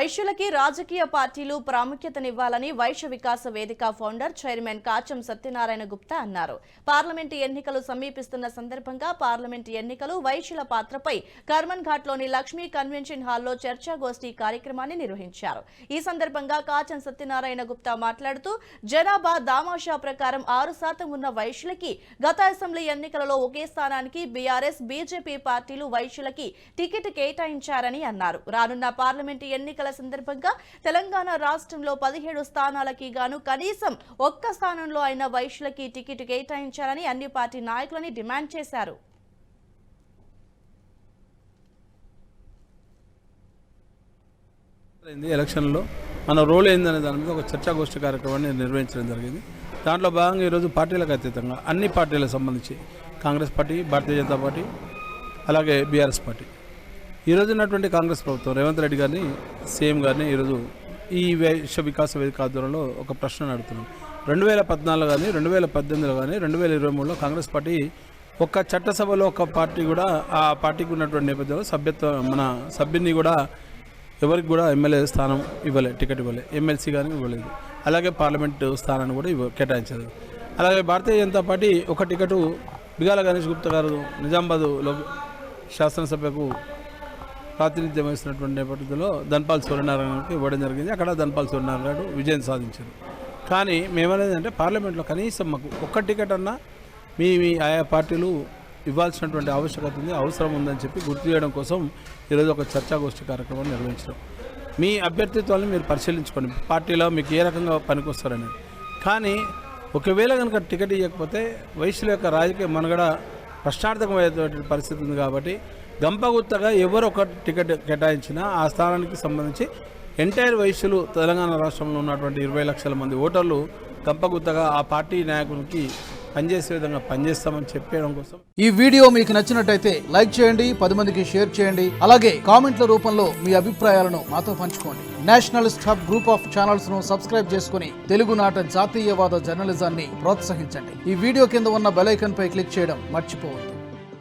వైశ్యులకి రాజకీయ పార్టీలు ప్రాముఖ్యతనివ్వాలని వైశ్య వికాస వేదిక ఫౌండర్ చైర్మన్ కాచం సత్యనారాయణ గుప్తా అన్నారు. పార్లమెంటు ఎన్నికలు సమీపిస్తున్న సందర్భంగా పార్లమెంటు ఎన్నికలు వైశ్యుల పాత్రపై కర్మన్ ఘాట్లోని లక్ష్మీ కన్వెన్షన్ హాల్లో చర్చాగోష్ఠి కార్యక్రమాన్ని నిర్వహించారు. ఈ సందర్భంగా కాచం సత్యనారాయణ గుప్తా మాట్లాడుతూ జనాభా దామాషా ప్రకారం 6% ఉన్న వైశ్యులకి గత అసెంబ్లీ ఎన్నికలలో ఒకే స్థానానికి బీఆర్ఎస్ బీజేపీ పార్టీలు వైశ్యులకి టికెట్ కేటాయించారని అన్నారు. రానున్న పార్లమెంటు ఎన్నికల సందర్భంగా తెలంగాణ రాష్ట్రంలో 17 స్థానాలకి గాను కనీసం ఒక్క స్థానంలో అయిన వైశ్యులకి టికెట్ కేటాయించాలని అన్ని పార్టీ నాయకులని డిమాండ్ చేశారు. ఎలక్షన్లో మన రోల్ ఏందనే దాని మీద ఒక చర్చాగోష్ఠి కార్యక్రమాన్ని నిర్వహించడం జరిగింది. దాంట్లో భాగంగా ఈరోజు పార్టీలకు అతీతంగా అన్ని పార్టీలకు సంబంధించి కాంగ్రెస్ పార్టీ, భారతీయ జనతా పార్టీ, అలాగే బీఆర్ఎస్ పార్టీ, ఈరోజు ఉన్నటువంటి కాంగ్రెస్ ప్రభుత్వం రేవంత్ రెడ్డి గారిని, సీఎం గారిని ఈరోజు ఈ వైశ్య వికాస వేదిక ఆధ్వర్యంలో ఒక ప్రశ్న అడుగుతున్నాం. 2014 కానీ 2018 కానీ 2023లో కాంగ్రెస్ పార్టీ ఒక్క చట్టసభలో ఒక పార్టీ కూడా ఆ పార్టీకి ఉన్నటువంటి నేపథ్యంలో మన సభ్యుని కూడా ఎవరికి కూడా ఎమ్మెల్యే స్థానం ఇవ్వలేదు, టికెట్ ఇవ్వలేదు, ఎమ్మెల్సీ కానీ ఇవ్వలేదు, అలాగే పార్లమెంటు స్థానాన్ని కూడా కేటాయించలేదు. అలాగే భారతీయ జనతా పార్టీ ఒక టికెట్ బిగాల గణేష్ గుప్తా గారు నిజామాబాద్లో శాసనసభకు ప్రాతినిధ్యం వహిస్తున్నటువంటి నేపథ్యంలో ధన్పాల్ సూర్యనారాయణకి ఇవ్వడం జరిగింది. అక్కడ ధన్పాల్ సూర్యనారాయణ విజయం సాధించారు. కానీ మేమనేదంటే పార్లమెంట్లో కనీసం మాకు ఒక్క టికెట్ అన్నా మీ ఆయా పార్టీలు ఇవ్వాల్సినటువంటి ఆవశ్యకత ఉంది, అవసరం ఉందని చెప్పి గుర్తు చేయడం కోసం ఈరోజు ఒక చర్చాగోష్ఠి కార్యక్రమాన్ని నిర్వహించడం. మీ అభ్యర్థిత్వాన్ని మీరు పరిశీలించుకోండి, పార్టీలో మీకు ఏ రకంగా పనికొస్తారనేది. కానీ ఒకవేళ కనుక టికెట్ ఇవ్వకపోతే వైశ్యుల యొక్క రాజకీయ మనుగడ ప్రశ్నార్థకమైనటువంటి పరిస్థితి ఉంది. కాబట్టి గంపగుత్తగా ఎవరు ఒక టికెట్ కేటాయించినా ఆ స్థానానికి సంబంధించి ఎంటైర్ వైశ్యులు తెలంగాణ రాష్ట్రంలో ఉన్నటువంటి 20 లక్షల మంది ఓటర్లు గంపగుత్తగా ఆ పార్టీ నాయకునికి పనిచేసే విధంగా పనిచేస్తామని చెప్పడం కోసం. ఈ వీడియో మీకు నచ్చినట్టయితే లైక్ చేయండి, 10 మందికి షేర్ చేయండి, అలాగే కామెంట్ల రూపంలో మీ అభిప్రాయాలను మాతో పంచుకోండి. Nationalist hub group of channels ను సబ్స్క్రైబ్ చేసుకుని తెలుగునాట జాతీయవాద జర్నలిజాన్ని ప్రోత్సహించండి. ఈ వీడియో కింద ఉన్న బెల్ ఐకాన్ పై క్లిక్ చేయడం మర్చిపోవద్దు.